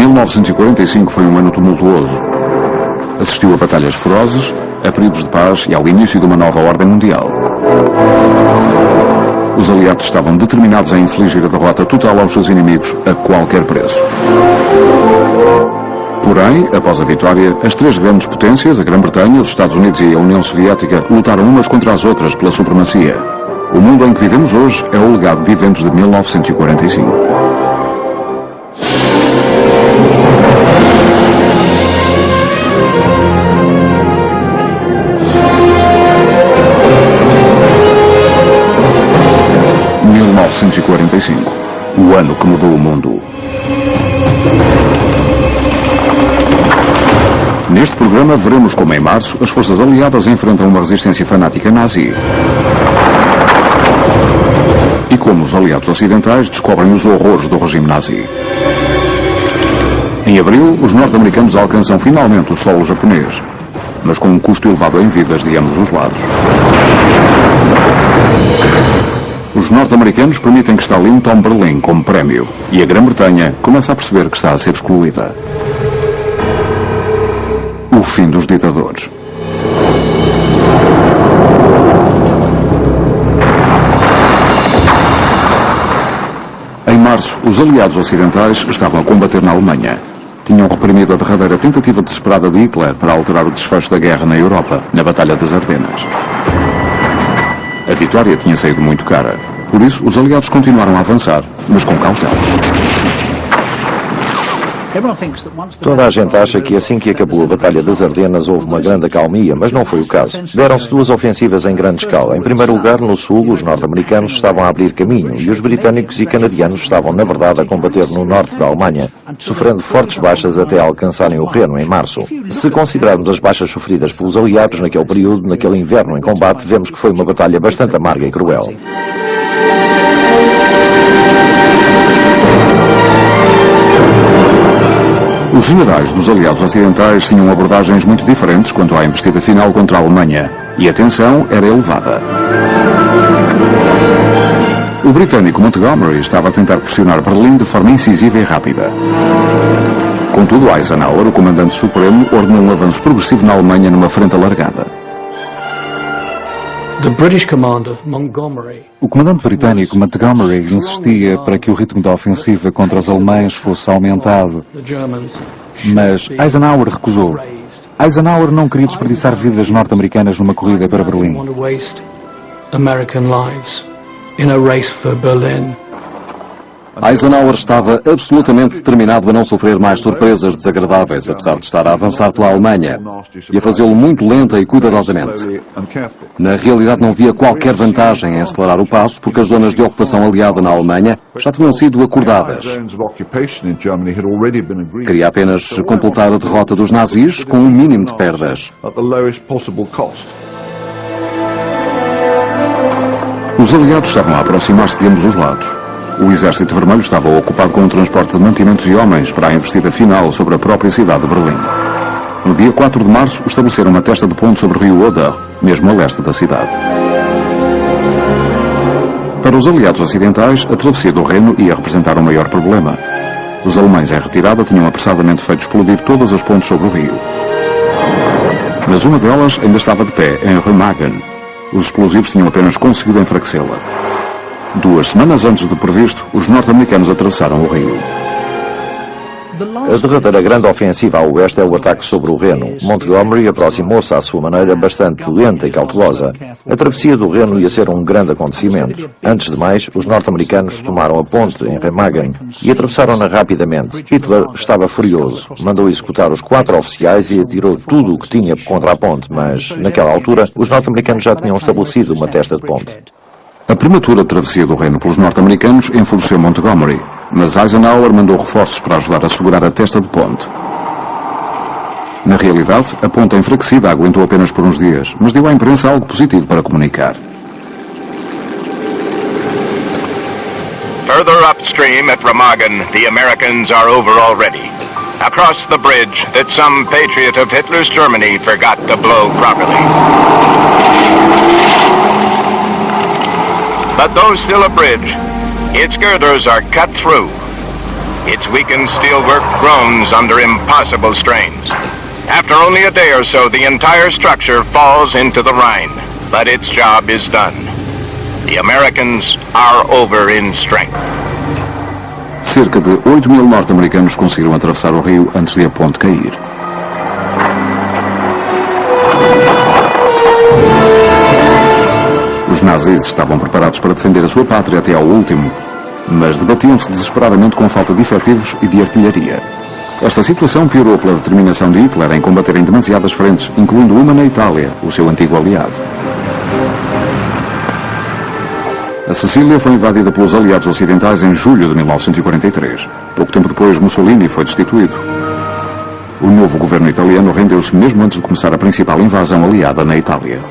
1945 foi um ano tumultuoso. Assistiu a batalhas ferozes, a períodos de paz e ao início de uma nova ordem mundial. Os aliados estavam determinados a infligir a derrota total aos seus inimigos a qualquer preço. Porém, após a vitória, as três grandes potências, a Grã-Bretanha, os Estados Unidos e a União Soviética, lutaram umas contra as outras pela supremacia. O mundo em que vivemos hoje é o legado de eventos de 1945. O ano que mudou o mundo. Neste programa veremos como em março as forças aliadas enfrentam uma resistência fanática nazi. E como os aliados ocidentais descobrem os horrores do regime nazi. Em abril, os norte-americanos alcançam finalmente o solo japonês, mas com um custo elevado em vidas de ambos os lados. Os norte-americanos permitem que Stalin tome Berlim como prémio e a Grã-Bretanha começa a perceber que está a ser excluída. O fim dos ditadores. Em março, os aliados ocidentais estavam a combater na Alemanha. Tinham reprimido a derradeira tentativa desesperada de Hitler para alterar o desfecho da guerra na Europa, na Batalha das Ardenas. A vitória tinha saído muito cara. Por isso, os aliados continuaram a avançar, mas com cautela. Toda a gente acha que assim que acabou a Batalha das Ardenas houve uma grande acalmia, mas não foi o caso. Deram-se duas ofensivas em grande escala. Em primeiro lugar, no sul, os norte-americanos estavam a abrir caminho e os britânicos e canadianos estavam, na verdade, a combater no norte da Alemanha, sofrendo fortes baixas até alcançarem o Reno em março. Se considerarmos as baixas sofridas pelos aliados naquele período, naquele inverno em combate, vemos que foi uma batalha bastante amarga e cruel. Os generais dos aliados ocidentais tinham abordagens muito diferentes quanto à investida final contra a Alemanha, e a tensão era elevada. O britânico Montgomery estava a tentar pressionar Berlim de forma incisiva e rápida. Contudo, Eisenhower, o comandante supremo, ordenou um avanço progressivo na Alemanha numa frente alargada. O comandante britânico Montgomery insistia para que o ritmo da ofensiva contra os alemães fosse aumentado, mas Eisenhower recusou. Eisenhower não queria desperdiçar vidas norte-americanas numa corrida para Berlim. Eisenhower estava absolutamente determinado a não sofrer mais surpresas desagradáveis, apesar de estar a avançar pela Alemanha, e a fazê-lo muito lenta e cuidadosamente. Na realidade não via qualquer vantagem em acelerar o passo, porque as zonas de ocupação aliada na Alemanha já tinham sido acordadas. Queria apenas completar a derrota dos nazis com um mínimo de perdas. Os aliados estavam a aproximar-se de ambos os lados. O Exército Vermelho estava ocupado com o transporte de mantimentos e homens para a investida final sobre a própria cidade de Berlim. No dia 4 de março, estabeleceram uma testa de ponte sobre o rio Oder, mesmo a leste da cidade. Para os aliados ocidentais, a travessia do Reno ia representar um maior problema. Os alemães em retirada tinham apressadamente feito explodir todas as pontes sobre o rio. Mas uma delas ainda estava de pé, em Remagen. Os explosivos tinham apenas conseguido enfraquecê-la. 2 semanas antes do previsto, os norte-americanos atravessaram o rio. A derradeira grande ofensiva a oeste é o ataque sobre o Reno. Montgomery aproximou-se à sua maneira bastante lenta e cautelosa. A travessia do Reno ia ser um grande acontecimento. Antes de mais, os norte-americanos tomaram a ponte em Remagen e atravessaram-na rapidamente. Hitler estava furioso. Mandou executar os 4 oficiais e atirou tudo o que tinha contra a ponte, mas, naquela altura, os norte-americanos já tinham estabelecido uma testa de ponte. A prematura travessia do Reno pelos norte-americanos enfureceu Montgomery, mas Eisenhower mandou reforços para ajudar a segurar a testa de ponte. Na realidade, a ponte enfraquecida aguentou apenas por uns dias, mas deu à imprensa algo positivo para comunicar. Further upstream at Remagen, the Americans are over already. Across the bridge that some patriot of Hitler's Germany forgot to blow properly. But though still a bridge, its girders are cut through. Its weakened steelwork groans under impossible strains. After only a day or so, the entire structure falls into the Rhine. But its job is done. The Americans are over in strength. Cerca de 8.000 norte-americanos conseguiram atravessar o rio antes de a ponte cair. Os nazis estavam preparados para defender a sua pátria até ao último, mas debatiam-se desesperadamente com falta de efetivos e de artilharia. Esta situação piorou pela determinação de Hitler em combater em demasiadas frentes, incluindo uma na Itália, o seu antigo aliado. A Sicília foi invadida pelos aliados ocidentais em julho de 1943. Pouco tempo depois, Mussolini foi destituído. O novo governo italiano rendeu-se mesmo antes de começar a principal invasão aliada na Itália.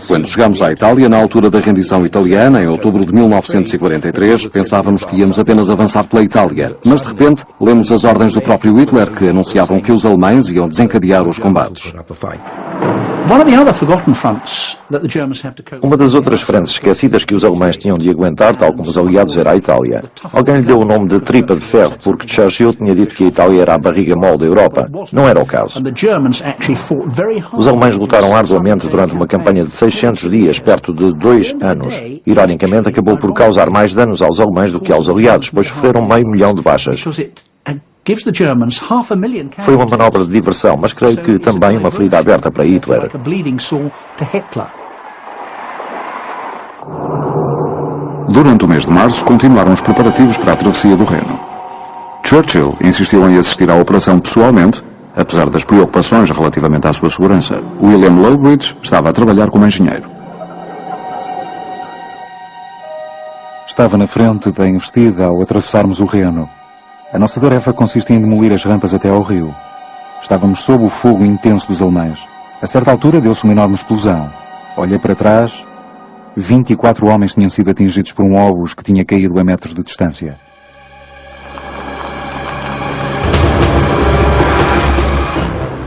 Quando chegámos à Itália, na altura da rendição italiana, em outubro de 1943, pensávamos que íamos apenas avançar pela Itália. Mas, de repente, lemos as ordens do próprio Hitler que anunciavam que os alemães iam desencadear os combates. Uma das outras frentes esquecidas que os alemães tinham de aguentar, tal como os aliados, era a Itália. Alguém lhe deu o nome de tripa de ferro porque Churchill tinha dito que a Itália era a barriga mole da Europa. Não era o caso. Os alemães lutaram arduamente durante uma campanha de 600 dias, perto de 2 anos. Ironicamente, acabou por causar mais danos aos alemães do que aos aliados, pois sofreram 500 mil de baixas. Foi uma manobra de diversão, mas creio que também uma ferida aberta para Hitler. Durante o mês de março, continuaram os preparativos para a travessia do Reno. Churchill insistiu em assistir à operação pessoalmente, apesar das preocupações relativamente à sua segurança. William Lowbridge estava a trabalhar como engenheiro. Estava na frente da investida ao atravessarmos o Reno. A nossa tarefa consiste em demolir as rampas até ao rio. Estávamos sob o fogo intenso dos alemães. A certa altura deu-se uma enorme explosão. Olhei para trás. 24 homens tinham sido atingidos por um obus que tinha caído a metros de distância.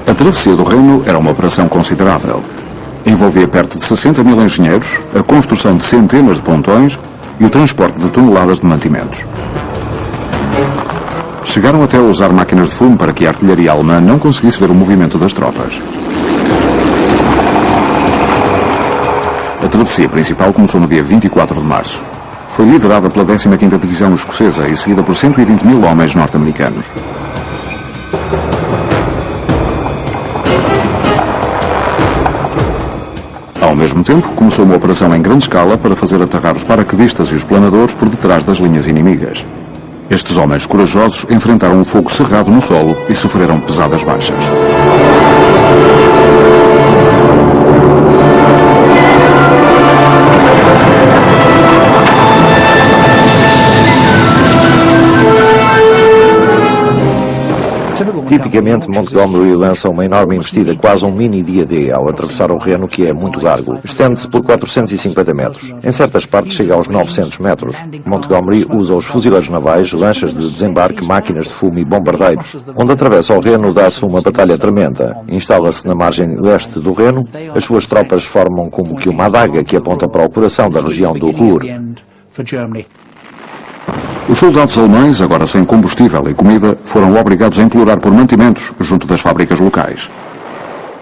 A travessia do Reno era uma operação considerável. Envolvia perto de 60 mil engenheiros, a construção de centenas de pontões e o transporte de toneladas de mantimentos. Chegaram até a usar máquinas de fumo para que a artilharia alemã não conseguisse ver o movimento das tropas. A travessia principal começou no dia 24 de março. Foi liderada pela 15ª Divisão Escocesa e seguida por 120 mil homens norte-americanos. Ao mesmo tempo, começou uma operação em grande escala para fazer aterrar os paraquedistas e os planadores por detrás das linhas inimigas. Estes homens corajosos enfrentaram um fogo cerrado no solo e sofreram pesadas baixas. Tipicamente, Montgomery lança uma enorme investida, quase um mini dia D, ao atravessar o Reno, que é muito largo. Estende-se por 450 metros. Em certas partes chega aos 900 metros. Montgomery usa os fuzileiros navais, lanchas de desembarque, máquinas de fumo e bombardeiros. Onde atravessa o Reno, dá-se uma batalha tremenda. Instala-se na margem leste do Reno. As suas tropas formam como que uma adaga que aponta para o coração da região do Ruhr. Os soldados alemães, agora sem combustível e comida, foram obrigados a implorar por mantimentos junto das fábricas locais.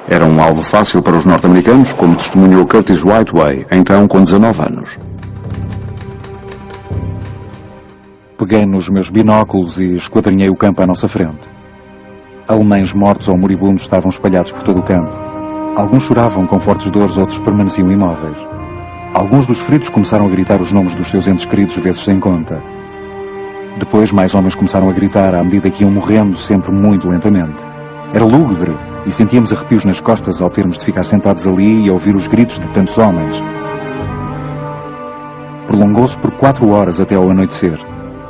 Era um alvo fácil para os norte-americanos, como testemunhou Curtis Whiteway, então com 19 anos. Peguei nos meus binóculos e esquadrinhei o campo à nossa frente. Alemães mortos ou moribundos estavam espalhados por todo o campo. Alguns choravam com fortes dores, outros permaneciam imóveis. Alguns dos feridos começaram a gritar os nomes dos seus entes queridos vezes sem conta. Depois, mais homens começaram a gritar à medida que iam morrendo, sempre muito lentamente. Era lúgubre e sentíamos arrepios nas costas ao termos de ficar sentados ali e a ouvir os gritos de tantos homens. Prolongou-se por 4 horas até ao anoitecer.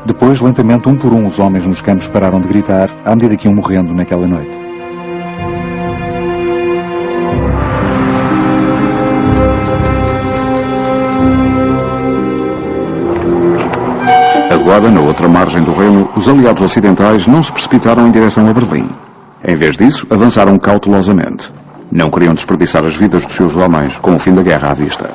Depois, lentamente, um por um, os homens nos campos pararam de gritar à medida que iam morrendo naquela noite. Agora, na outra margem do Reno, os aliados ocidentais não se precipitaram em direção a Berlim. Em vez disso, avançaram cautelosamente. Não queriam desperdiçar as vidas dos seus homens com o fim da guerra à vista.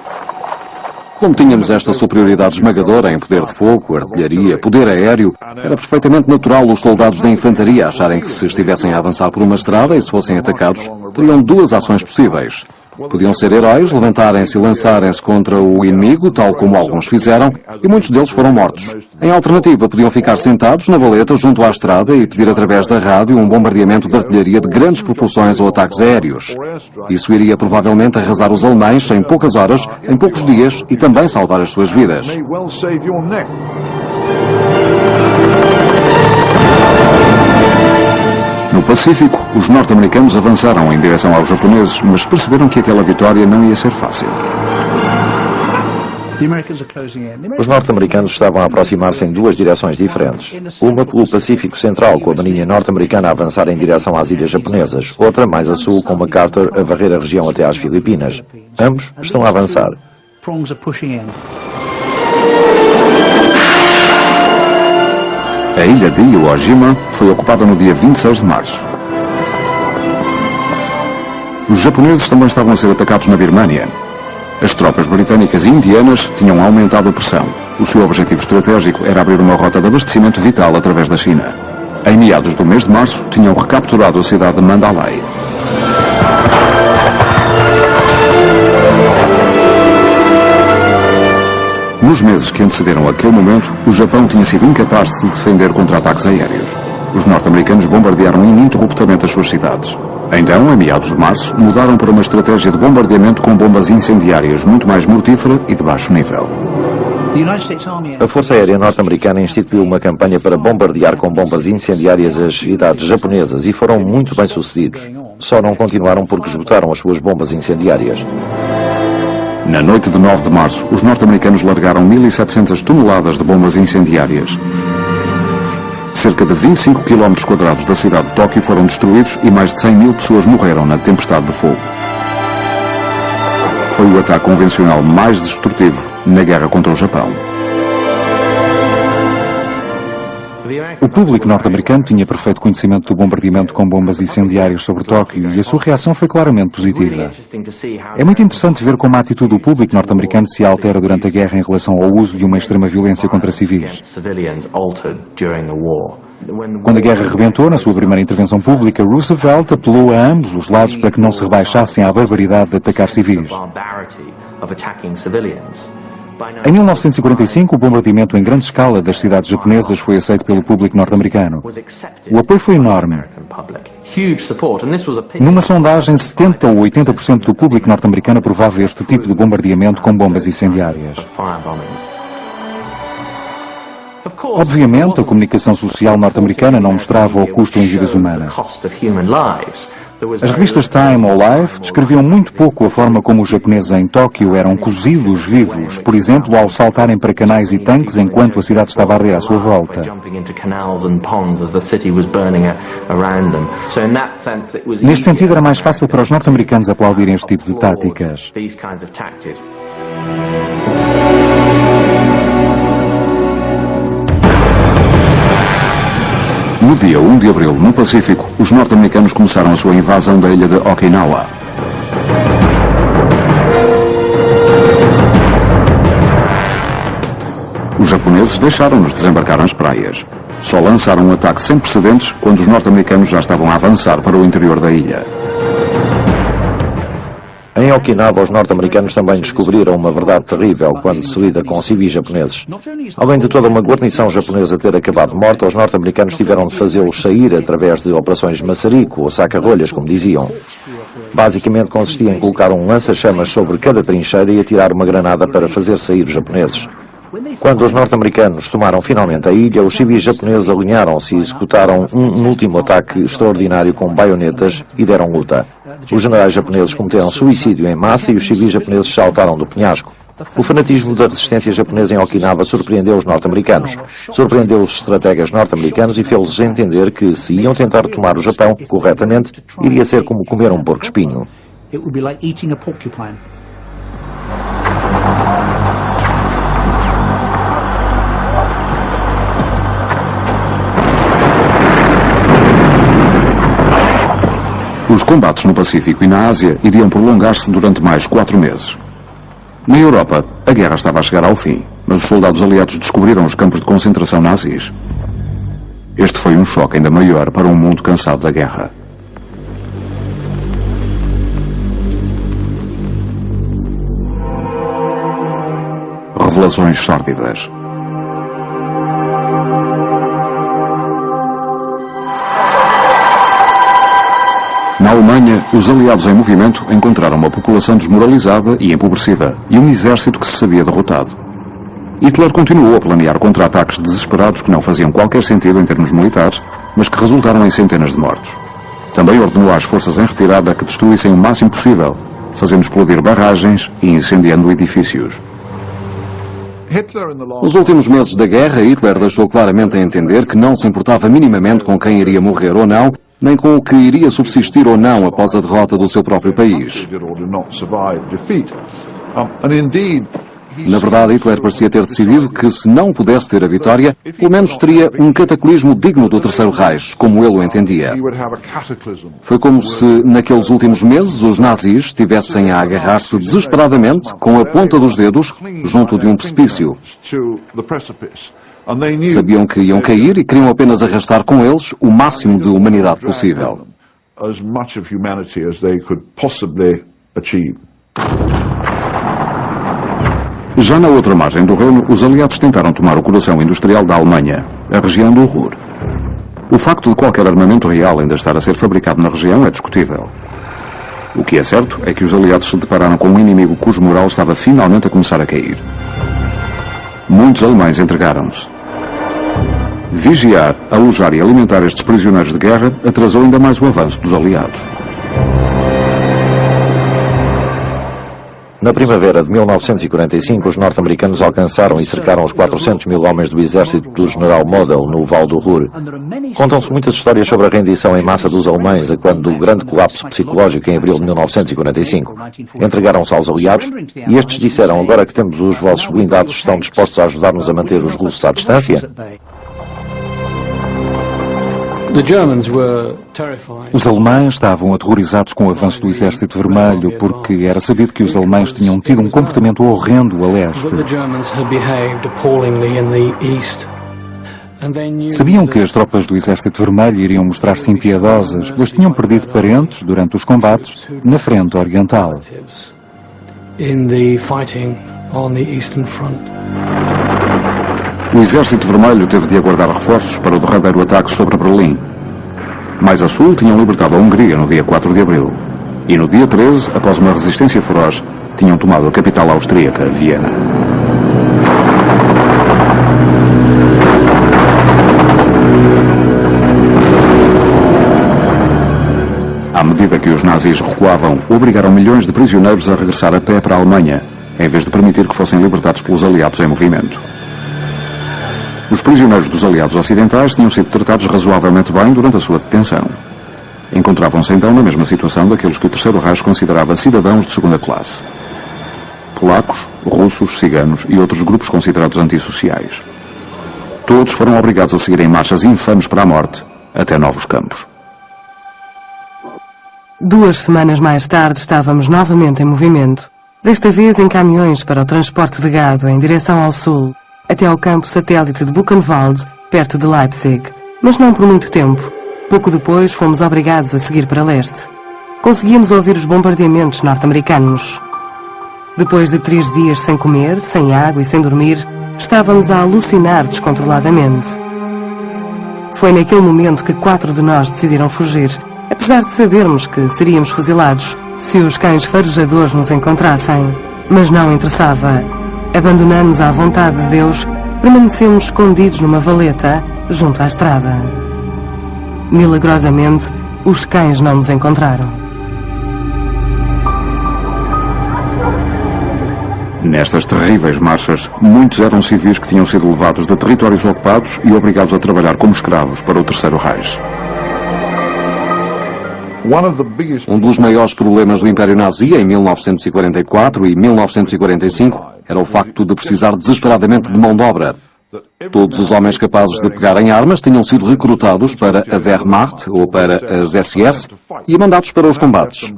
Como tínhamos esta superioridade esmagadora em poder de fogo, artilharia, poder aéreo, era perfeitamente natural os soldados da infantaria acharem que se estivessem a avançar por uma estrada e se fossem atacados, teriam duas ações possíveis. Podiam ser heróis, levantarem-se e lançarem-se contra o inimigo, tal como alguns fizeram, e muitos deles foram mortos. Em alternativa, podiam ficar sentados na valeta junto à estrada e pedir através da rádio um bombardeamento de artilharia de grandes proporções ou ataques aéreos. Isso iria provavelmente arrasar os alemães em poucas horas, em poucos dias e também salvar as suas vidas. No Pacífico, os norte-americanos avançaram em direção aos japoneses, mas perceberam que aquela vitória não ia ser fácil. Os norte-americanos estavam a aproximar-se em duas direções diferentes. Uma pelo Pacífico Central, com a marinha norte-americana a avançar em direção às ilhas japonesas. Outra mais a sul, com MacArthur a varrer a região até às Filipinas. Ambos estão a avançar. A ilha de Iwo Jima foi ocupada no dia 26 de março. Os japoneses também estavam a ser atacados na Birmânia. As tropas britânicas e indianas tinham aumentado a pressão. O seu objetivo estratégico era abrir uma rota de abastecimento vital através da China. Em meados do mês de março, tinham recapturado a cidade de Mandalay. Nos meses que antecederam aquele momento, o Japão tinha sido incapaz de se defender contra ataques aéreos. Os norte-americanos bombardearam ininterruptamente as suas cidades. Então, em meados de março, mudaram para uma estratégia de bombardeamento com bombas incendiárias muito mais mortífera e de baixo nível. A Força Aérea Norte-Americana instituiu uma campanha para bombardear com bombas incendiárias as cidades japonesas e foram muito bem sucedidos. Só não continuaram porque esgotaram as suas bombas incendiárias. Na noite de 9 de março, os norte-americanos largaram 1.700 toneladas de bombas incendiárias. Cerca de 25 km² da cidade de Tóquio foram destruídos e mais de 100.000 pessoas morreram na tempestade de fogo. Foi o ataque convencional mais destrutivo na guerra contra o Japão. O público norte-americano tinha perfeito conhecimento do bombardeamento com bombas incendiárias sobre Tóquio e a sua reação foi claramente positiva. É muito interessante ver como a atitude do público norte-americano se altera durante a guerra em relação ao uso de uma extrema violência contra civis. Quando a guerra rebentou, na sua primeira intervenção pública, Roosevelt apelou a ambos os lados para que não se rebaixassem à barbaridade de atacar civis. Em 1945, o bombardeamento em grande escala das cidades japonesas foi aceito pelo público norte-americano. O apoio foi enorme. Numa sondagem, 70% ou 80% do público norte-americano aprovava este tipo de bombardeamento com bombas incendiárias. Obviamente, a comunicação social norte-americana não mostrava o custo em vidas humanas. As revistas Time ou Life descreviam muito pouco a forma como os japoneses em Tóquio eram cozidos vivos, por exemplo, ao saltarem para canais e tanques enquanto a cidade estava a arder à sua volta. Neste sentido, era mais fácil para os norte-americanos aplaudirem este tipo de táticas. No dia 1 de abril, no Pacífico, os norte-americanos começaram a sua invasão da ilha de Okinawa. Os japoneses deixaram-nos desembarcar nas praias. Só lançaram um ataque sem precedentes quando os norte-americanos já estavam a avançar para o interior da ilha. Em Okinawa, os norte-americanos também descobriram uma verdade terrível quando se lida com civis japoneses. Além de toda uma guarnição japonesa ter acabado morta, os norte-americanos tiveram de fazê-los sair através de operações de maçarico ou saca-rolhas, como diziam. Basicamente consistia em colocar um lança-chamas sobre cada trincheira e atirar uma granada para fazer sair os japoneses. Quando os norte-americanos tomaram finalmente a ilha, os civis japoneses alinharam-se e executaram um último ataque extraordinário com baionetas e deram luta. Os generais japoneses cometeram suicídio em massa e os civis japoneses saltaram do penhasco. O fanatismo da resistência japonesa em Okinawa surpreendeu os norte-americanos. Surpreendeu os estrategas norte-americanos e fez-lhes entender que, se iam tentar tomar o Japão corretamente, iria ser como comer um porco-espinho. Os combates no Pacífico e na Ásia iriam prolongar-se durante mais 4 meses. Na Europa, a guerra estava a chegar ao fim, mas os soldados aliados descobriram os campos de concentração nazis. Este foi um choque ainda maior para um mundo cansado da guerra. Revelações sórdidas. Na Alemanha, os aliados em movimento encontraram uma população desmoralizada e empobrecida e um exército que se sabia derrotado. Hitler continuou a planear contra-ataques desesperados que não faziam qualquer sentido em termos militares, mas que resultaram em centenas de mortos. Também ordenou às forças em retirada que destruíssem o máximo possível, fazendo explodir barragens e incendiando edifícios. Nos últimos meses da guerra, Hitler deixou claramente a entender que não se importava minimamente com quem iria morrer ou não, nem com o que iria subsistir ou não após a derrota do seu próprio país. Na verdade, Hitler parecia ter decidido que, se não pudesse ter a vitória, pelo menos teria um cataclismo digno do Terceiro Reich, como ele o entendia. Foi como se, naqueles últimos meses, os nazis estivessem a agarrar-se desesperadamente, com a ponta dos dedos, junto de um precipício. Sabiam que iam cair e queriam apenas arrastar com eles o máximo de humanidade possível. Já na outra margem do Reno, os aliados tentaram tomar o coração industrial da Alemanha, a região do Ruhr. O facto de qualquer armamento real ainda estar a ser fabricado na região é discutível. O que é certo é que os aliados se depararam com um inimigo cujo moral estava finalmente a começar a cair. Muitos alemães entregaram-se. Vigiar, alojar e alimentar estes prisioneiros de guerra atrasou ainda mais o avanço dos aliados. Na primavera de 1945, os norte-americanos alcançaram e cercaram os 400 mil homens do exército do general Model no Val do Ruhr. Contam-se muitas histórias sobre a rendição em massa dos alemães a quando do grande colapso psicológico em abril de 1945. Entregaram-se aos aliados e estes disseram: agora que temos os vossos blindados, estão dispostos a ajudar-nos a manter os russos à distância? Os alemães estavam aterrorizados com o avanço do Exército Vermelho, porque era sabido que os alemães tinham tido um comportamento horrendo a leste. Sabiam que as tropas do Exército Vermelho iriam mostrar-se impiedosas, pois tinham perdido parentes durante os combates na frente oriental. O Exército Vermelho teve de aguardar reforços para o derradeiro ataque sobre Berlim. Mais a sul, tinham libertado a Hungria no dia 4 de abril. E no dia 13, após uma resistência feroz, tinham tomado a capital austríaca, Viena. À medida que os nazis recuavam, obrigaram milhões de prisioneiros a regressar a pé para a Alemanha, em vez de permitir que fossem libertados pelos aliados em movimento. Os prisioneiros dos aliados ocidentais tinham sido tratados razoavelmente bem durante a sua detenção. Encontravam-se então na mesma situação daqueles que o Terceiro Reich considerava cidadãos de segunda classe. Polacos, russos, ciganos e outros grupos considerados antissociais. Todos foram obrigados a seguirem marchas infames para a morte, até novos campos. 2 semanas mais tarde estávamos novamente em movimento, desta vez em caminhões para o transporte de gado em direção ao sul, até ao campo satélite de Buchenwald, perto de Leipzig, mas não por muito tempo. Pouco depois fomos obrigados a seguir para leste. Conseguíamos ouvir os bombardeamentos norte-americanos. Depois de 3 dias sem comer, sem água e sem dormir, estávamos a alucinar descontroladamente. Foi naquele momento que 4 de nós decidiram fugir, apesar de sabermos que seríamos fuzilados se os cães farejadores nos encontrassem. Mas não interessava. Abandonamos à vontade de Deus, permanecemos escondidos numa valeta, junto à estrada. Milagrosamente, os cães não nos encontraram. Nestas terríveis marchas, muitos eram civis que tinham sido levados de territórios ocupados e obrigados a trabalhar como escravos para o Terceiro Reich. Um dos maiores problemas do Império Nazi em 1944 e 1945 era o facto de precisar desesperadamente de mão de obra. Todos os homens capazes de pegar em armas tinham sido recrutados para a Wehrmacht ou para as SS e mandados para os combates.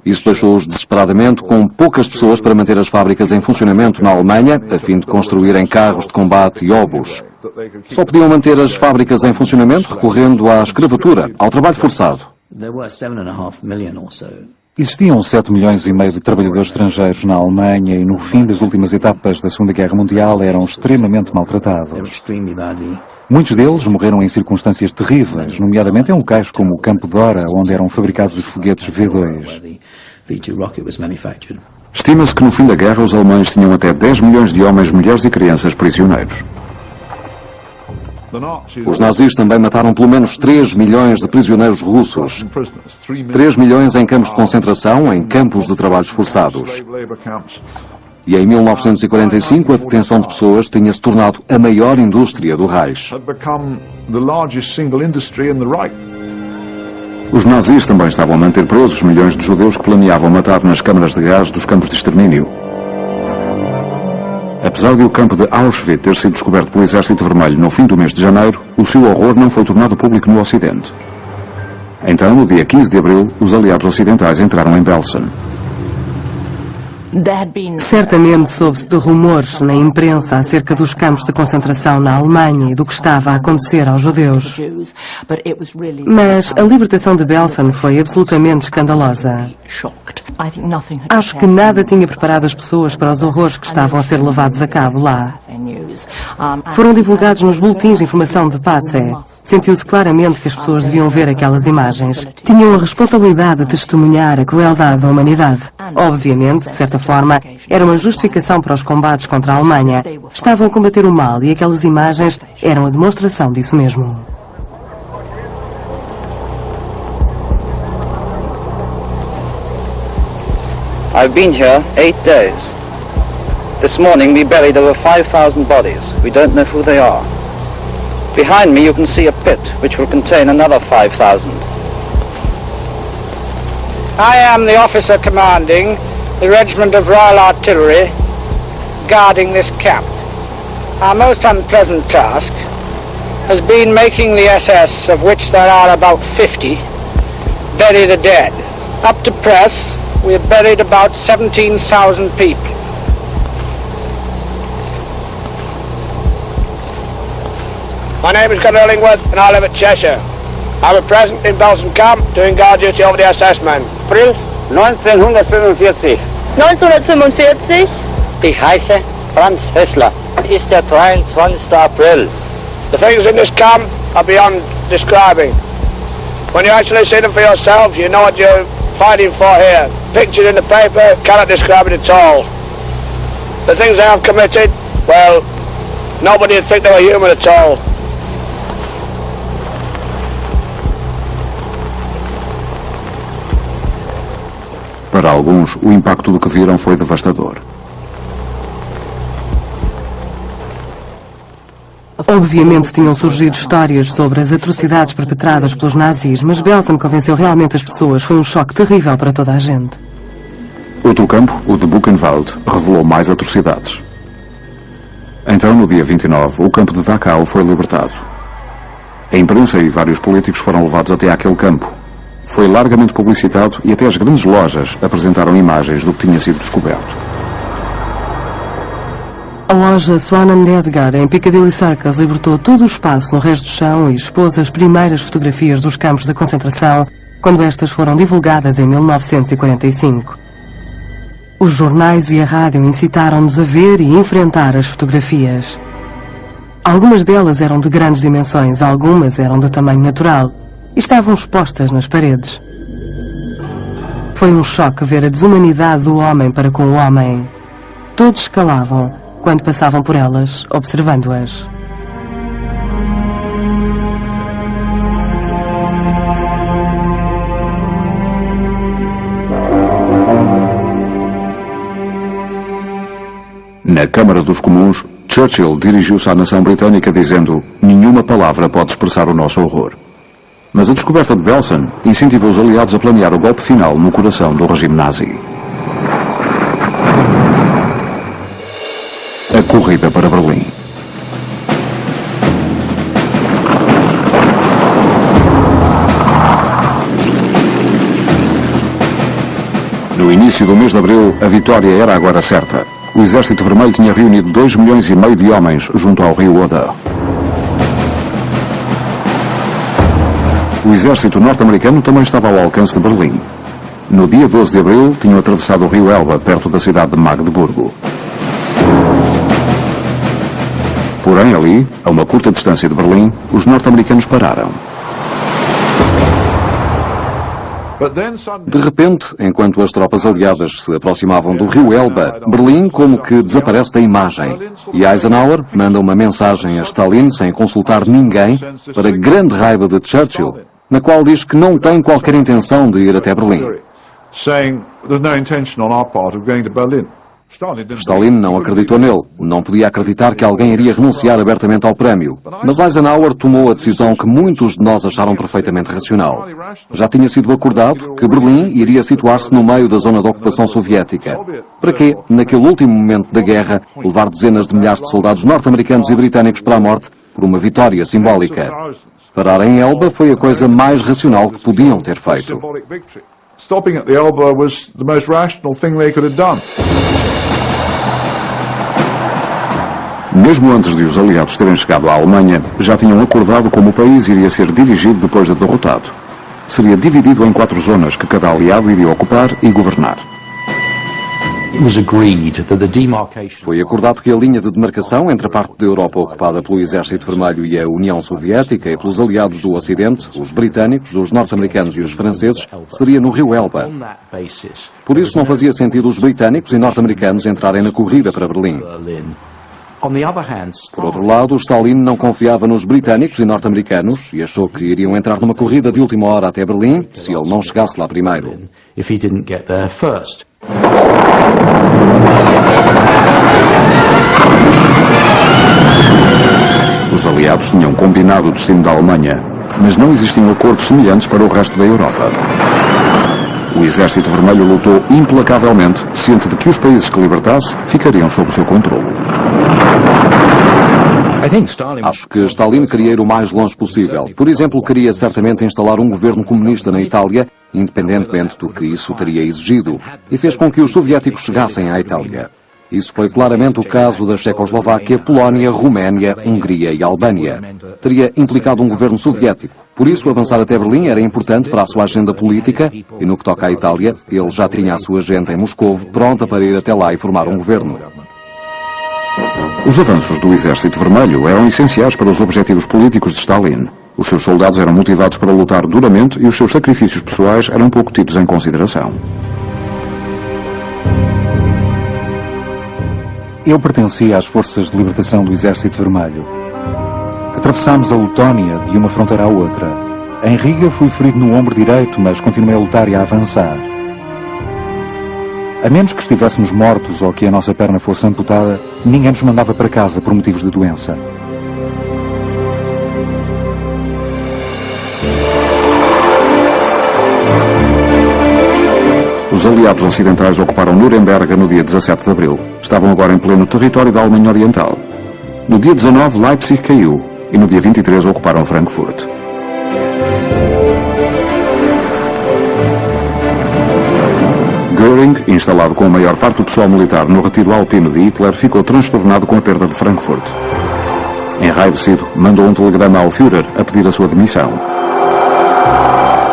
Isso deixou-os desesperadamente com poucas pessoas para manter as fábricas em funcionamento na Alemanha, a fim de construírem carros de combate e obus. Só podiam manter as fábricas em funcionamento recorrendo à escravatura, ao trabalho forçado. Existiam 7 milhões e meio de trabalhadores estrangeiros na Alemanha e no fim das últimas etapas da Segunda Guerra Mundial eram extremamente maltratados. Muitos deles morreram em circunstâncias terríveis, nomeadamente em locais como o Campo Dora, onde eram fabricados os foguetes V2. Estima-se que no fim da guerra os alemães tinham até 10 milhões de homens, mulheres e crianças prisioneiros. Os nazis também mataram pelo menos 3 milhões de prisioneiros russos. 3 milhões em campos de concentração, em campos de trabalhos forçados. E em 1945 a detenção de pessoas tinha-se tornado a maior indústria do Reich. Os nazis também estavam a manter presos milhões de judeus que planeavam matar nas câmaras de gás dos campos de extermínio. Apesar de o campo de Auschwitz ter sido descoberto pelo Exército Vermelho no fim do mês de janeiro, o seu horror não foi tornado público no Ocidente. Então, no dia 15 de abril, os aliados ocidentais entraram em Belsen. Certamente soube-se de rumores na imprensa acerca dos campos de concentração na Alemanha e do que estava a acontecer aos judeus. Mas a libertação de Belsen foi absolutamente escandalosa. Acho que nada tinha preparado as pessoas para os horrores que estavam a ser levados a cabo lá. Foram divulgados nos boletins de informação de Patsy. Sentiu-se claramente que as pessoas deviam ver aquelas imagens. Tinham a responsabilidade de testemunhar a crueldade da humanidade. Obviamente, de certa forma, era uma justificação para os combates contra a Alemanha. Estavam a combater o mal e aquelas imagens eram a demonstração disso mesmo. I've been here 8 days. This morning we buried over 5,000 bodies. We don't know who they are. Behind me you can see a pit which will contain another 5,000. I am the officer commanding the Regiment of Royal Artillery guarding this camp. Our most unpleasant task has been making the SS, of which there are about 50, bury the dead. Up to press, we have buried about 17,000 people. My name is Colonel Illingworth and I live at Cheshire. I'm at present in Belsen Camp doing guard duty over the SS men. April 1945. 1945? Ich heiße Franz Hessler. Ist der 23. April. The things in this camp are beyond describing. When you actually see them for yourselves, you know what you're fighting for here. Pictured in the paper cannot describe it at all. The things they have committed, well, nobody would think they were human at all. Para alguns, o impacto do que viram foi devastador. Obviamente tinham surgido histórias sobre as atrocidades perpetradas pelos nazis, mas Belsen convenceu realmente as pessoas. Foi um choque terrível para toda a gente. Outro campo, o de Buchenwald, revelou mais atrocidades. Então, no dia 29, o campo de Dachau foi libertado. A imprensa e vários políticos foram levados até àquele campo. Foi largamente publicitado e até as grandes lojas apresentaram imagens do que tinha sido descoberto. A loja Swan & Edgar, em Piccadilly Circus, libertou todo o espaço no resto do chão e expôs as primeiras fotografias dos campos de concentração quando estas foram divulgadas em 1945. Os jornais e a rádio incitaram-nos a ver e enfrentar as fotografias. Algumas delas eram de grandes dimensões, algumas eram de tamanho natural e estavam expostas nas paredes. Foi um choque ver a desumanidade do homem para com o homem. Todos se calavam quando passavam por elas, observando-as. Na Câmara dos Comuns, Churchill dirigiu-se à nação britânica dizendo: "Nenhuma palavra pode expressar o nosso horror." Mas a descoberta de Belsen incentivou os aliados a planear o golpe final no coração do regime nazi. A corrida para Berlim. início do mês de abril, a vitória era agora certa. O Exército Vermelho tinha reunido 2,5 milhões de homens junto ao rio Oder. O exército norte-americano também estava ao alcance de Berlim. No dia 12 de abril, tinham atravessado o rio Elba, perto da cidade de Magdeburgo. Porém, ali, a uma curta distância de Berlim, os norte-americanos pararam. De repente, enquanto as tropas aliadas se aproximavam do rio Elba, Berlim como que desaparece da imagem. E Eisenhower manda uma mensagem a Stalin sem consultar ninguém, para grande raiva de Churchill, na qual diz que não tem qualquer intenção de ir até Berlim. Stalin não acreditou nele. Não podia acreditar que alguém iria renunciar abertamente ao prémio. Mas Eisenhower tomou a decisão que muitos de nós acharam perfeitamente racional. Já tinha sido acordado que Berlim iria situar-se no meio da zona de ocupação soviética. Para quê, naquele último momento da guerra, levar dezenas de milhares de soldados norte-americanos e britânicos para a morte por uma vitória simbólica? Parar em Elba foi a coisa mais racional que podiam ter feito. Stopping at the Elba was the most rational thing they could have done. Mesmo antes de os aliados terem chegado à Alemanha, já tinham acordado como o país iria ser dirigido depois de derrotado. Seria dividido em 4 zonas que cada aliado iria ocupar e governar. Foi acordado que a linha de demarcação entre a parte da Europa ocupada pelo Exército Vermelho e a União Soviética e pelos aliados do Ocidente, os britânicos, os norte-americanos e os franceses, seria no rio Elba. Por isso não fazia sentido os britânicos e norte-americanos entrarem na corrida para Berlim. Por outro lado, Stalin não confiava nos britânicos e norte-americanos e achou que iriam entrar numa corrida de última hora até Berlim se ele não chegasse lá primeiro. Os aliados tinham combinado o destino da Alemanha, mas não existiam acordos semelhantes para o resto da Europa. O Exército Vermelho lutou implacavelmente, ciente de que os países que libertasse ficariam sob o seu controle. Acho que Stalin queria ir o mais longe possível. Por exemplo, queria certamente instalar um governo comunista na Itália, independentemente do que isso teria exigido, e fez com que os soviéticos chegassem à Itália. Isso foi claramente o caso da Checoslováquia, Polónia, Roménia, Hungria e Albânia. Teria implicado um governo soviético. Por isso, avançar até Berlim era importante para a sua agenda política, e no que toca à Itália, ele já tinha a sua gente em Moscovo pronta para ir até lá e formar um governo. Os avanços do Exército Vermelho eram essenciais para os objetivos políticos de Stalin. Os seus soldados eram motivados para lutar duramente e os seus sacrifícios pessoais eram pouco tidos em consideração. Eu pertencia às forças de libertação do Exército Vermelho. Atravessámos a Letónia de uma fronteira à outra. Em Riga fui ferido no ombro direito, mas continuei a lutar e a avançar. A menos que estivéssemos mortos ou que a nossa perna fosse amputada, ninguém nos mandava para casa por motivos de doença. Os aliados ocidentais ocuparam Nuremberg no dia 17 de abril. Estavam agora em pleno território da Alemanha Oriental. No dia 19, Leipzig caiu e no dia 23 ocuparam Frankfurt. Göring, instalado com a maior parte do pessoal militar no retiro alpino de Hitler, ficou transtornado com a perda de Frankfurt. Enraivecido, mandou um telegrama ao Führer a pedir a sua demissão.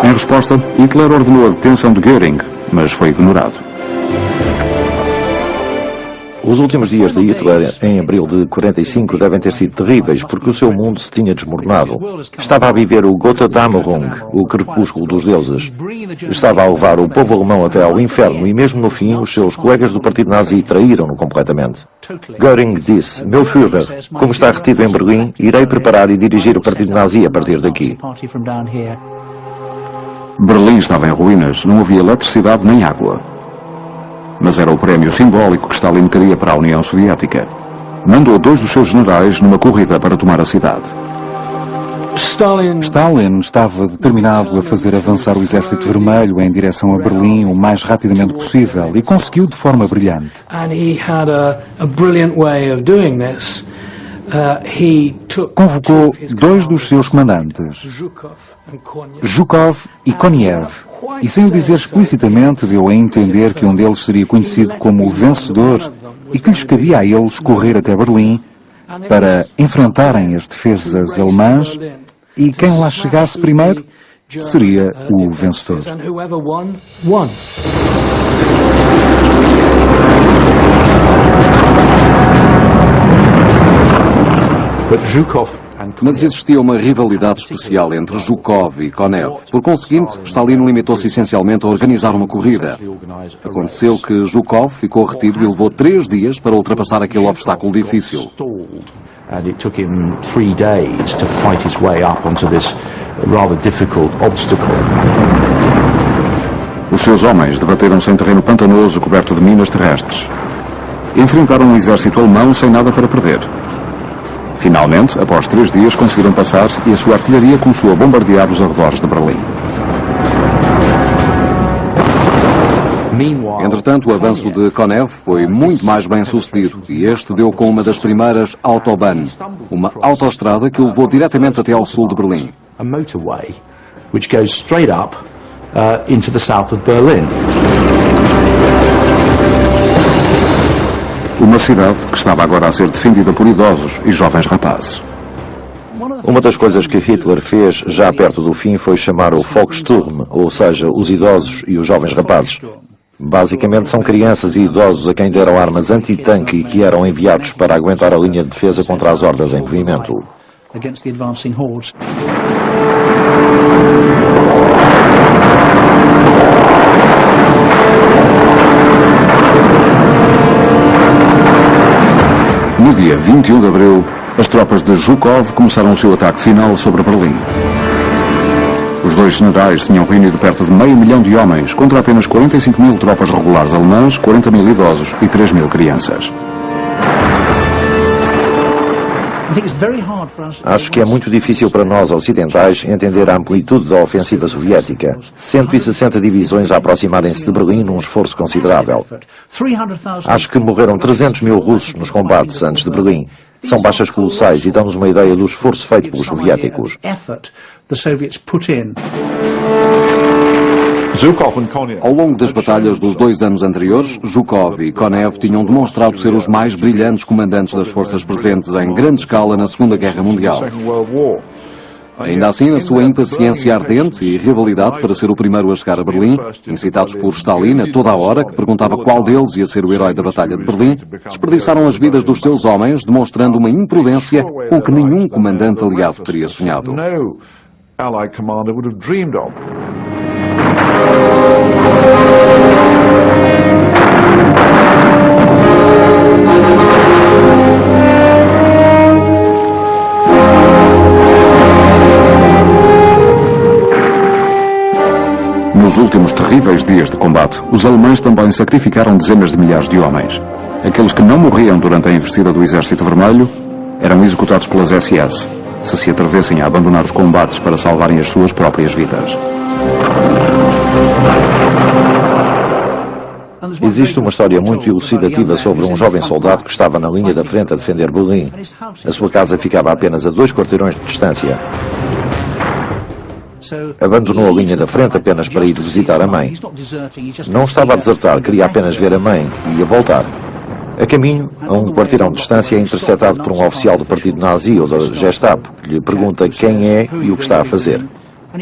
Em resposta, Hitler ordenou a detenção de Göring, mas foi ignorado. Os últimos dias de Hitler, em abril de 45, devem ter sido terríveis, porque o seu mundo se tinha desmoronado. Estava a viver o Götterdämmerung, o crepúsculo dos deuses. Estava a levar o povo alemão até ao inferno e mesmo no fim os seus colegas do partido nazi traíram-no completamente. Göring disse: "Meu Führer, como está retido em Berlim, irei preparar e dirigir o partido nazi a partir daqui." Berlim estava em ruínas, não havia eletricidade nem água. Mas era o prémio simbólico que Stalin queria para a União Soviética. Mandou 2 dos seus generais numa corrida para tomar a cidade. Stalin estava determinado a fazer avançar o Exército Vermelho em direção a Berlim o mais rapidamente possível e conseguiu de forma brilhante. Convocou dois dos seus comandantes, Zhukov e Konev, e sem o dizer explicitamente deu a entender que um deles seria conhecido como o vencedor e que lhes cabia a eles correr até Berlim para enfrentarem as defesas alemãs e quem lá chegasse primeiro seria o vencedor. Mas existia uma rivalidade especial entre Zhukov e Konev. Por conseguinte, Stalin limitou-se essencialmente a organizar uma corrida. Aconteceu que Zhukov ficou retido e levou 3 dias para ultrapassar aquele obstáculo difícil. And it took him 3 days to fight his way up onto this rather difficult obstacle. Os seus homens debateram-se em terreno pantanoso coberto de minas terrestres. Enfrentaram um exército alemão sem nada para perder. Finalmente, após 3 dias, conseguiram passar e a sua artilharia começou a bombardear os arredores de Berlim. Entretanto, o avanço de Konev foi muito mais bem sucedido e este deu com uma das primeiras Autobahn, uma autoestrada que o levou diretamente até ao sul de Berlim. A motorway which goes straight up into the south of Berlin. Uma cidade que estava agora a ser defendida por idosos e jovens rapazes. Uma das coisas que Hitler fez já perto do fim foi chamar o Volkssturm, ou seja, os idosos e os jovens rapazes. Basicamente são crianças e idosos a quem deram armas anti-tanque e que eram enviados para aguentar a linha de defesa contra as hordas em movimento. No dia 21 de abril, as tropas de Zhukov começaram o seu ataque final sobre Berlim. Os dois generais tinham reunido perto de 500 mil de homens contra apenas 45 mil tropas regulares alemãs, 40 mil idosos e 3 mil crianças. Acho que é muito difícil para nós ocidentais entender a amplitude da ofensiva soviética. 160 divisões a aproximarem-se de Berlim num esforço considerável. Acho que morreram 300 mil russos nos combates antes de Berlim. São baixas colossais e dão-nos uma ideia do esforço feito pelos soviéticos. Ao longo das batalhas dos 2 anos anteriores, Zhukov e Konev tinham demonstrado ser os mais brilhantes comandantes das forças presentes em grande escala na Segunda Guerra Mundial. Ainda assim, na sua impaciência ardente e rivalidade para ser o primeiro a chegar a Berlim, incitados por Stalin a toda a hora, que perguntava qual deles ia ser o herói da Batalha de Berlim, desperdiçaram as vidas dos seus homens, demonstrando uma imprudência com que nenhum comandante aliado teria sonhado. Nos últimos terríveis dias de combate, os alemães também sacrificaram dezenas de milhares de homens. Aqueles que não morriam durante a investida do Exército Vermelho eram executados pelas SS, se atrevessem a abandonar os combates para salvarem as suas próprias vidas. Existe uma história muito elucidativa sobre um jovem soldado que estava na linha da frente a defender Berlim. A sua casa ficava apenas a 2 quarteirões de distância. Abandonou a linha da frente apenas para ir visitar a mãe. Não estava a desertar, queria apenas ver a mãe e ia voltar. A caminho, a 1 quarteirão de distância, é interceptado por um oficial do partido nazi ou da Gestapo, que lhe pergunta quem é e o que está a fazer.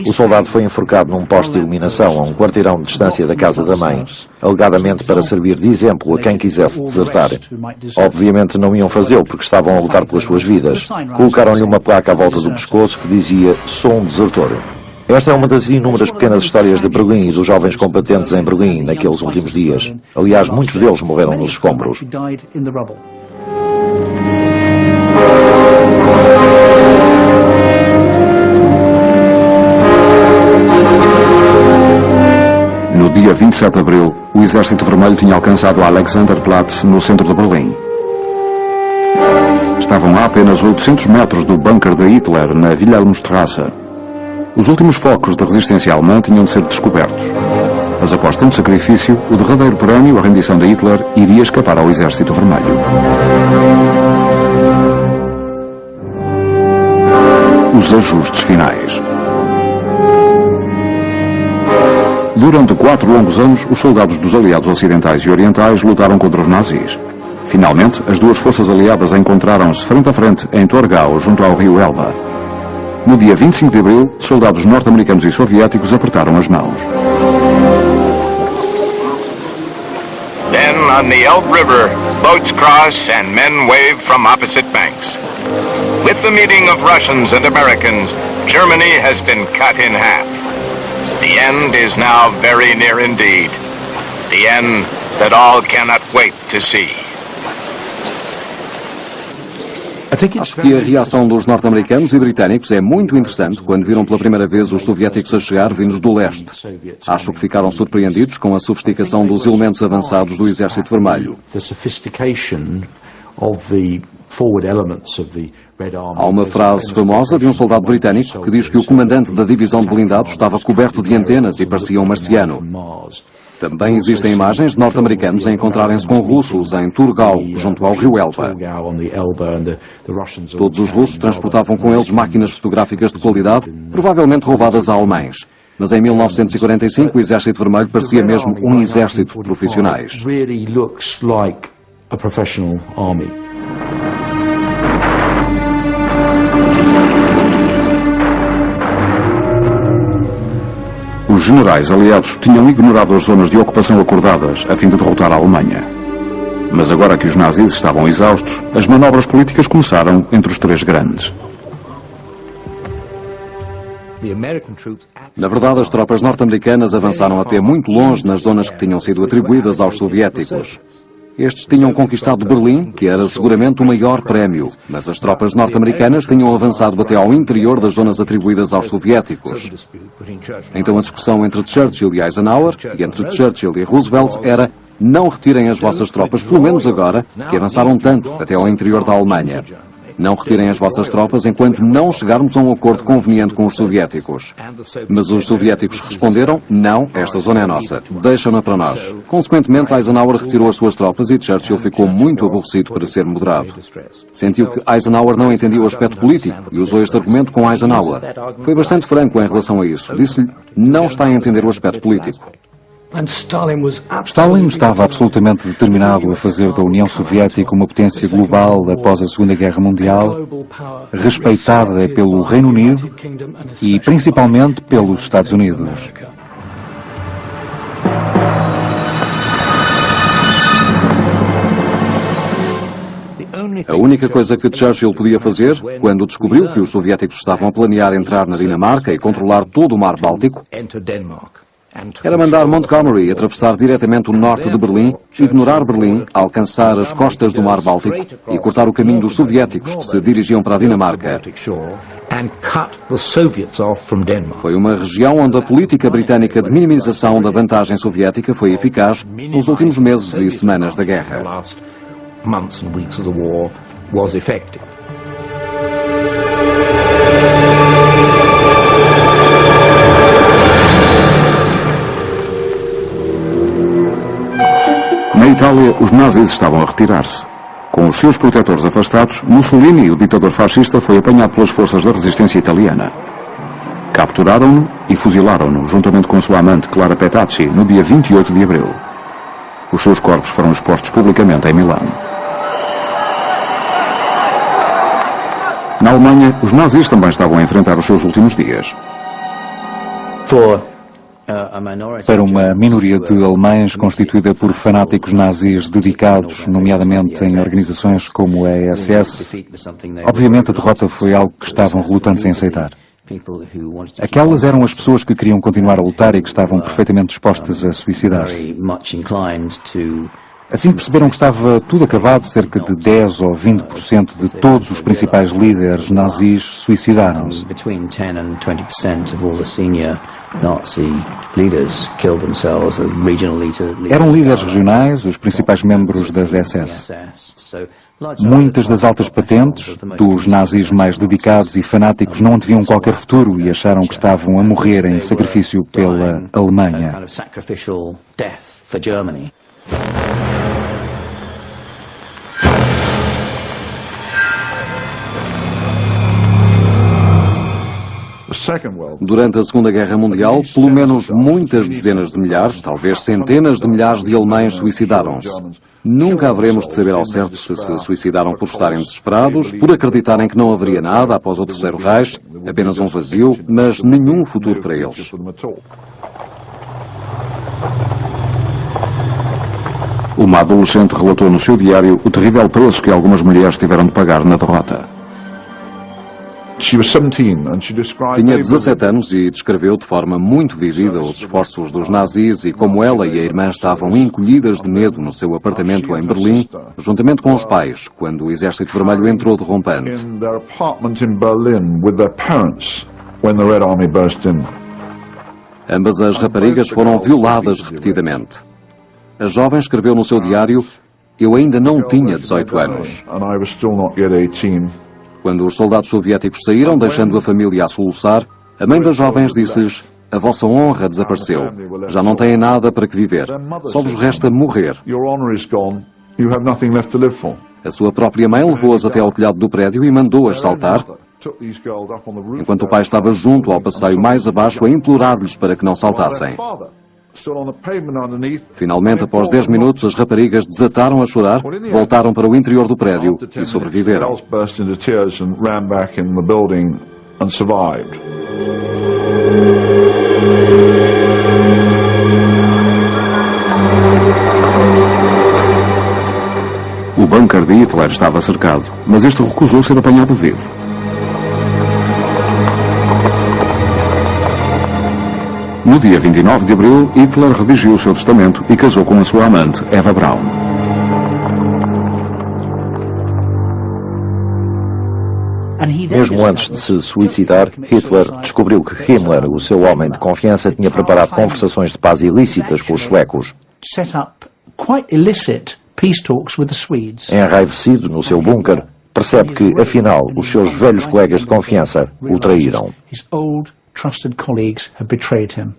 O soldado foi enforcado num poste de iluminação a 1 quarteirão de distância da casa da mãe, alegadamente para servir de exemplo a quem quisesse desertar. Obviamente não iam fazê-lo porque estavam a lutar pelas suas vidas. Colocaram-lhe uma placa à volta do pescoço que dizia "Sou um desertor". Esta é uma das inúmeras pequenas histórias de Berlim e dos jovens combatentes em Berlim naqueles últimos dias. Aliás, muitos deles morreram nos escombros. No dia 27 de abril, o Exército Vermelho tinha alcançado a Alexanderplatz, no centro de Berlim. Estavam a apenas 800 metros do bunker de Hitler, na Wilhelmstrasse. Os últimos focos de resistência alemã tinham de ser descobertos. Mas após tanto sacrifício, o derradeiro prémio, a rendição de Hitler, iria escapar ao Exército Vermelho. os ajustes finais. Durante 4 longos anos, os soldados dos aliados ocidentais e orientais lutaram contra os nazis. Finalmente, as duas forças aliadas encontraram-se frente a frente em Torgau, junto ao rio Elba. No dia 25 de abril, soldados norte-americanos e soviéticos apertaram as mãos. Then, on the Elbe River, boats cross and men wave from opposite banks. With the meeting of Russians and Americans, Germany has been cut in half. The end is now very near indeed. The end that all cannot wait to see. Acho que a reação dos norte-americanos e britânicos é muito interessante quando viram pela primeira vez os soviéticos a chegar vindos do leste. Acho que ficaram surpreendidos com a sofisticação dos elementos avançados do Exército Vermelho. Há uma frase famosa de um soldado britânico que diz que o comandante da divisão de blindados estava coberto de antenas e parecia um marciano. Também existem imagens de norte-americanos a encontrarem-se com russos em Torgau, junto ao rio Elba. Todos os russos transportavam com eles máquinas fotográficas de qualidade, provavelmente roubadas a alemães. Mas em 1945 o Exército Vermelho parecia mesmo um exército de profissionais. Os generais aliados tinham ignorado as zonas de ocupação acordadas a fim de derrotar a Alemanha. Mas agora que os nazis estavam exaustos, as manobras políticas começaram entre os três grandes. Na verdade, as tropas norte-americanas avançaram até muito longe nas zonas que tinham sido atribuídas aos soviéticos. Estes tinham conquistado Berlim, que era seguramente o maior prémio, mas as tropas norte-americanas tinham avançado até ao interior das zonas atribuídas aos soviéticos. Então a discussão entre Churchill e Eisenhower, e entre Churchill e Roosevelt, era: não retirem as vossas tropas, pelo menos agora, que avançaram tanto até ao interior da Alemanha. Não retirem as vossas tropas enquanto não chegarmos a um acordo conveniente com os soviéticos. Mas os soviéticos responderam: não, esta zona é nossa, deixa-na para nós. Consequentemente, Eisenhower retirou as suas tropas e Churchill ficou muito aborrecido para ser moderado. Sentiu que Eisenhower não entendia o aspecto político e usou este argumento com Eisenhower. Foi bastante franco em relação a isso. Disse-lhe: não está a entender o aspecto político. Stalin estava absolutamente determinado a fazer da União Soviética uma potência global após a Segunda Guerra Mundial, respeitada pelo Reino Unido e principalmente pelos Estados Unidos. A única coisa que Churchill podia fazer, quando descobriu que os soviéticos estavam a planear entrar na Dinamarca e controlar todo o Mar Báltico, era mandar Montgomery atravessar diretamente o norte de Berlim, ignorar Berlim, alcançar as costas do Mar Báltico e cortar o caminho dos soviéticos que se dirigiam para a Dinamarca. Foi uma região onde a política britânica de minimização da vantagem soviética foi eficaz nos últimos meses e semanas da guerra. Na Itália, os nazis estavam a retirar-se. Com os seus protetores afastados, Mussolini, o ditador fascista, foi apanhado pelas forças da resistência italiana. Capturaram-no e fuzilaram-no, juntamente com sua amante Clara Petacci, no dia 28 de abril. Os seus corpos foram expostos publicamente em Milão. Na Alemanha, os nazis também estavam a enfrentar os seus últimos dias. Para uma minoria de alemães constituída por fanáticos nazis dedicados, nomeadamente em organizações como a SS, obviamente a derrota foi algo que estavam relutantes em aceitar. Aquelas eram as pessoas que queriam continuar a lutar e que estavam perfeitamente dispostas a suicidar-se. Assim que perceberam que estava tudo acabado, cerca de 10 ou 20% de todos os principais líderes nazis suicidaram-se. Eram líderes regionais, os principais membros das SS. Muitas das altas patentes, dos nazis mais dedicados e fanáticos, não anteviam qualquer futuro e acharam que estavam a morrer em sacrifício pela Alemanha. Durante a Segunda Guerra Mundial, pelo menos muitas dezenas de milhares, talvez centenas de milhares de alemães suicidaram-se. Nunca haveremos de saber ao certo se se suicidaram por estarem desesperados, por acreditarem que não haveria nada após o Terceiro Reich, apenas um vazio, mas nenhum futuro para eles. Uma adolescente relatou no seu diário o terrível preço que algumas mulheres tiveram de pagar na derrota. Tinha 17 anos e descreveu de forma muito vívida os esforços dos nazis e como ela e a irmã estavam encolhidas de medo no seu apartamento em Berlim, juntamente com os pais, quando o Exército Vermelho entrou de rompante. Ambas as raparigas foram violadas repetidamente. A jovem escreveu no seu diário: "Eu ainda não tinha 18 anos." Quando os soldados soviéticos saíram, deixando a família a soluçar, a mãe das jovens disse-lhes: "A vossa honra desapareceu. Já não têm nada para que viver. Só vos resta morrer." A sua própria mãe levou-as até ao telhado do prédio e mandou-as saltar, enquanto o pai estava junto ao passeio mais abaixo a implorar-lhes para que não saltassem. Finalmente, após 10 minutos, as raparigas desataram a chorar, voltaram para o interior do prédio e sobreviveram. O bunker de Hitler estava cercado, mas este recusou ser apanhado vivo. No dia 29 de abril, Hitler redigiu o seu testamento e casou com a sua amante, Eva Braun. Mesmo antes de se suicidar, Hitler descobriu que Himmler, o seu homem de confiança, tinha preparado conversações de paz ilícitas com os suecos. Enraivecido no seu bunker, percebe que, afinal, os seus velhos colegas de confiança o traíram. Trusted colleagues have betrayed him.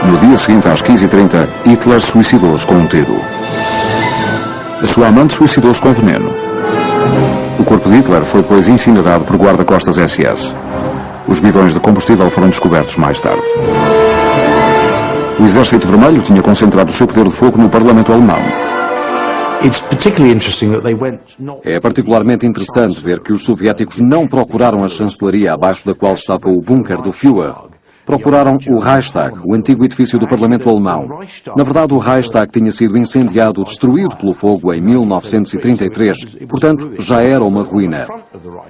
No dia seguinte, às 15h30, Hitler suicidou-se com um tiro. A sua amante suicidou-se com veneno. O corpo de Hitler foi depois incinerado por guarda-costas SS. Os bidões de combustível foram descobertos mais tarde. O Exército Vermelho tinha concentrado o seu poder de fogo no Parlamento Alemão. É particularmente interessante ver que os soviéticos não procuraram a chancelaria abaixo da qual estava o bunker do Führer. Procuraram o Reichstag, o antigo edifício do Parlamento Alemão. Na verdade, o Reichstag tinha sido incendiado, destruído pelo fogo em 1933, portanto, já era uma ruína.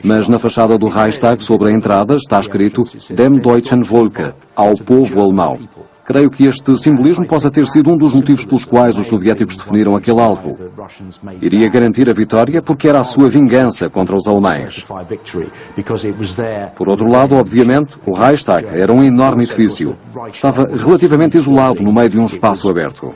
Mas na fachada do Reichstag, sobre a entrada, está escrito Dem Deutschen Volke, ao povo alemão. Creio que este simbolismo possa ter sido um dos motivos pelos quais os soviéticos definiram aquele alvo. Iria garantir a vitória porque era a sua vingança contra os alemães. Por outro lado, obviamente, o Reichstag era um enorme edifício. Estava relativamente isolado no meio de um espaço aberto.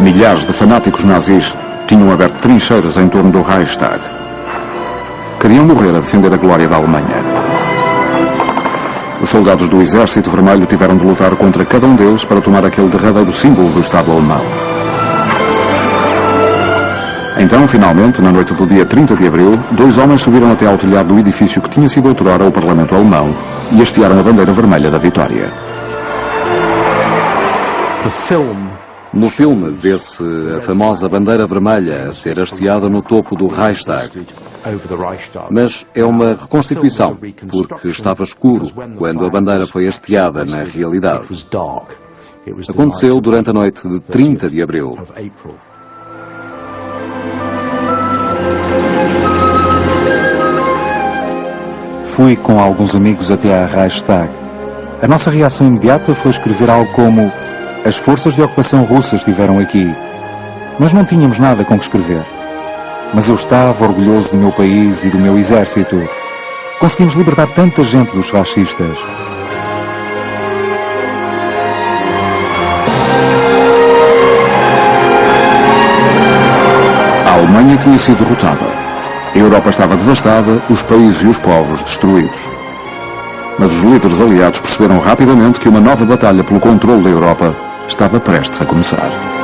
Milhares de fanáticos nazis tinham aberto trincheiras em torno do Reichstag. Queriam morrer a defender a glória da Alemanha. Os soldados do Exército Vermelho tiveram de lutar contra cada um deles para tomar aquele derradeiro símbolo do Estado alemão. Então, finalmente, na noite do dia 30 de abril, 2 homens subiram até ao telhado do edifício que tinha sido outrora o Parlamento Alemão e hastearam a bandeira vermelha da vitória. No filme vê-se a famosa bandeira vermelha a ser hasteada no topo do Reichstag. Mas é uma reconstituição, porque estava escuro quando a bandeira foi hasteada na realidade. Aconteceu durante a noite de 30 de abril. Fui com alguns amigos até à Reichstag. A nossa reação imediata foi escrever algo como: as forças de ocupação russas estiveram aqui. Mas não tínhamos nada com que escrever. Mas eu estava orgulhoso do meu país e do meu exército. Conseguimos libertar tanta gente dos fascistas. A Alemanha tinha sido derrotada. A Europa estava devastada, os países e os povos destruídos. Mas os líderes aliados perceberam rapidamente que uma nova batalha pelo controle da Europa estava prestes a começar.